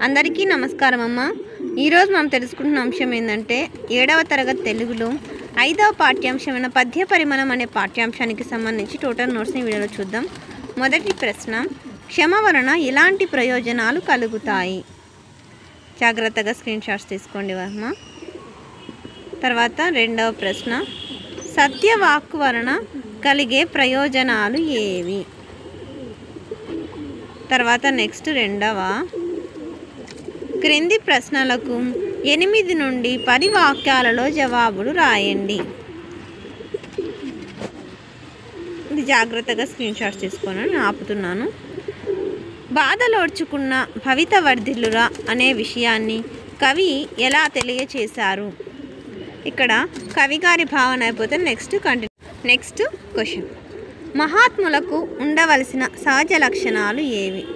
అందరికీ నమస్కారం అమ్మ. ఈరోజు మనం తెలుసుకుంటున్న అంశం ఏంటంటే 7వ తరగతి తెలుగులో 5వ పాఠ్యాంశమైన పద్య పరిమళం అనే పాఠ్యాంశానికి సంబంధించి టోటల్ నోట్స్ని వీడియోలో చూద్దాం. మొదటి ప్రశ్న, క్షమ వలన ఎలాంటి ప్రయోజనాలు కలుగుతాయి? జాగ్రత్తగా స్క్రీన్ షాట్స్ తీసుకోండి అమ్మ. తర్వాత రెండవ ప్రశ్న, సత్యవాక్కు వలన కలిగే ప్రయోజనాలు ఏవి? తర్వాత నెక్స్ట్ రెండవ, క్రింది ప్రశ్నలకు 8 నుండి 10 వాక్యాలలో జవాబులు రాయండి. ఇది జాగ్రత్తగా స్క్రీన్ షాట్స్ తీసుకొని నేను ఆపుతున్నాను. బాధలోడ్చుకున్న భవిత వర్ధిల్లురా అనే విషయాన్ని కవి ఎలా తెలియచేశారు? ఇక్కడ కవి గారి భావన అయిపోతే నెక్స్ట్ క్వశ్చన్, మహాత్ములకు ఉండవలసిన సహజ లక్షణాలు ఏవి?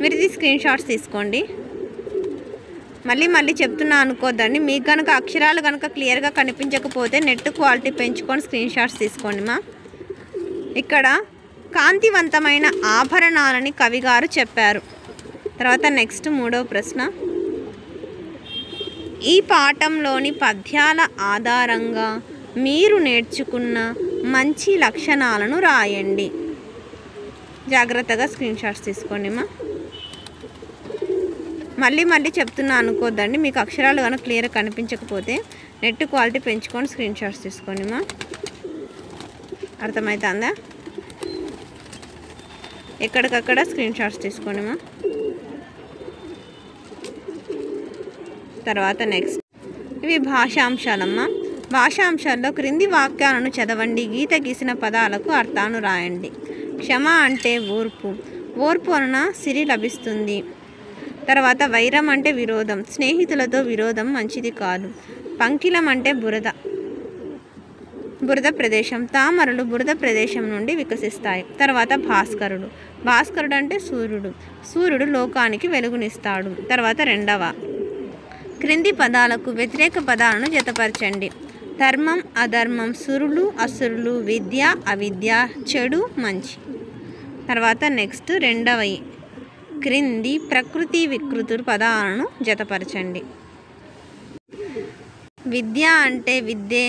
మీరు ఇది స్క్రీన్ షాట్స్ తీసుకోండి. మళ్ళీ చెప్తున్నా అనుకోద్దండి. మీకు కనుక అక్షరాలు కనుక క్లియర్గా కనిపించకపోతే నెట్ క్వాలిటీ పెంచుకొని స్క్రీన్ షాట్స్ తీసుకోండి మా. ఇక్కడ కాంతివంతమైన ఆభరణాలని కవిగారు చెప్పారు. తర్వాత నెక్స్ట్ మూడవ ప్రశ్న, ఈ పాఠంలోని పద్యాల ఆధారంగా మీరు నేర్చుకున్న మంచి లక్షణాలను రాయండి. జాగ్రత్తగా స్క్రీన్ షాట్స్ తీసుకోండి మా. మళ్ళీ చెప్తున్నా అనుకోద్దండి. మీకు అక్షరాలు కనుక క్లియర్గా కనిపించకపోతే నెట్ క్వాలిటీ పెంచుకొని స్క్రీన్ షాట్స్ తీసుకోండి మా. అర్థమవుతుందా? ఎక్కడికక్కడ స్క్రీన్ షాట్స్ తీసుకోండి మా. తర్వాత నెక్స్ట్, ఇవి భాషాంశాలమ్మ. భాషాంశాల్లో క్రింది వాక్యాలను చదవండి. గీత గీసిన పదాలకు అర్థాన్ని రాయండి. క్షమ అంటే ఓర్పు, ఓర్పు వలన సిరి లభిస్తుంది. తర్వాత వైరం అంటే విరోధం, స్నేహితులతో విరోధం మంచిది కాదు. పంకిలం అంటే బురద ప్రదేశం, తామరలు బురద ప్రదేశం నుండి వికసిస్తాయి. తర్వాత భాస్కరుడు అంటే సూర్యుడు లోకానికి వెలుగునిస్తాడు. తర్వాత రెండవ, క్రింది పదాలకు వ్యతిరేక పదాలను జతపరచండి. ధర్మం అధర్మం, సురులు అసురులు, విద్య అవిద్య, చెడు మంచి. తర్వాత నెక్స్ట్ రెండవ, క్రింది ప్రకృతి వికృతులు పదాలను జతపరచండి. విద్య అంటే విద్యే,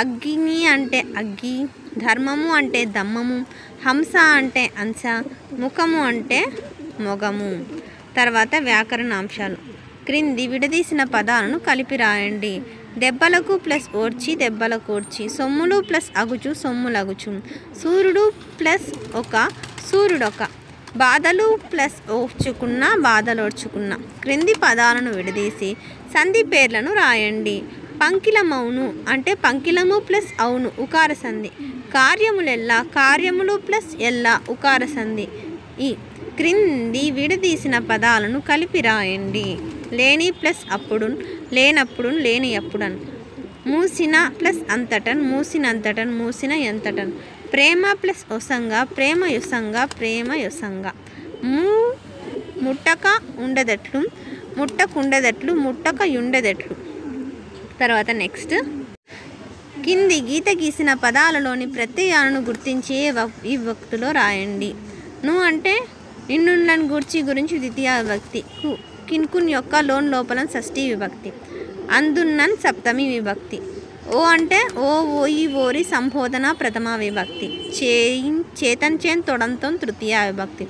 అగ్ని అంటే అగ్గి, ధర్మము అంటే దమ్మము, హంస అంటే అంశ, ముఖము అంటే మొగము. తర్వాత వ్యాకరణాంశాలు, క్రింది విడదీసిన పదాలను కలిపి రాయండి. దెబ్బలకు ప్లస్ ఓర్చి దెబ్బలకూర్చి, సొమ్ములు ప్లస్ అగుచు సొమ్ములగుచు, సూర్యుడు ప్లస్ సూర్యుడొక, బాధలు ప్లస్ ఓర్చుకున్న బాధలోడ్చుకున్న. క్రింది పదాలను విడదీసి సంధి పేర్లను రాయండి. పంకిలమౌను అంటే పంకిలము ప్లస్ అవును ఉకార సంధి. కార్యములెల్లా కార్యములు ప్లస్ ఎల్లా ఉకార సంధి. ఈ క్రింది విడదీసిన పదాలను కలిపి రాయండి. లేని ప్లస్ అప్పుడు, లేనప్పుడు లేని ఎప్పుడన్, మూసిన ప్లస్ అంతటన్, మూసినంతటన్, మూసిన ఎంతటన్. ప్రేమ ప్లస్ ఒసంగా, ప్రేమ యొసంగా. ముట్టక ఉండదట్లు, ముట్టకుండదట్లు, ముట్టక ఉండదట్లు. తర్వాత నెక్స్ట్, కింది గీత గీసిన పదాలలోని ప్రత్యయాలను గుర్తించే విభక్తిలో రాయండి. ను అంటే నిన్నులను గురించి ద్వితీయ విభక్తి. కిన్కున్ యొక్క లోపల షష్ఠీ విభక్తి. అందున్నన్ సప్తమి విభక్తి. ఓ అంటే ఓయి ఓరి సంబోధన ప్రథమ విభక్తి. చేతన్ తొడంతో తృతీయ విభక్తి.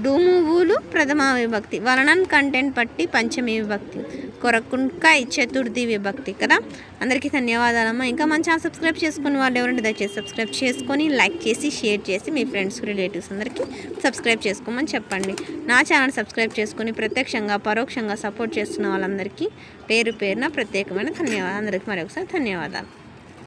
డూమువులు ప్రథమ విభక్తి. వలనన్ కంటెంట్ పట్టి పంచమి విభక్తి. కొరకుంకాయ్ చతుర్థి విభక్తి కదా. అందరికీ ధన్యవాదాలమ్మా. ఇంకా మన ఛానల్ సబ్స్క్రైబ్ చేసుకుని వాళ్ళు ఎవరంటే దయచేసి సబ్స్క్రైబ్ చేసుకొని లైక్ చేసి షేర్ చేసి మీ ఫ్రెండ్స్ రిలేటివ్స్ అందరికీ సబ్స్క్రైబ్ చేసుకోమని చెప్పండి. నా ఛానల్ సబ్స్క్రైబ్ చేసుకొని ప్రత్యక్షంగా పరోక్షంగా సపోర్ట్ చేస్తున్న వాళ్ళందరికీ పేరున ప్రత్యేకమైన ధన్యవాదాలు. అందరికీ మరొకసారి ధన్యవాదాలు.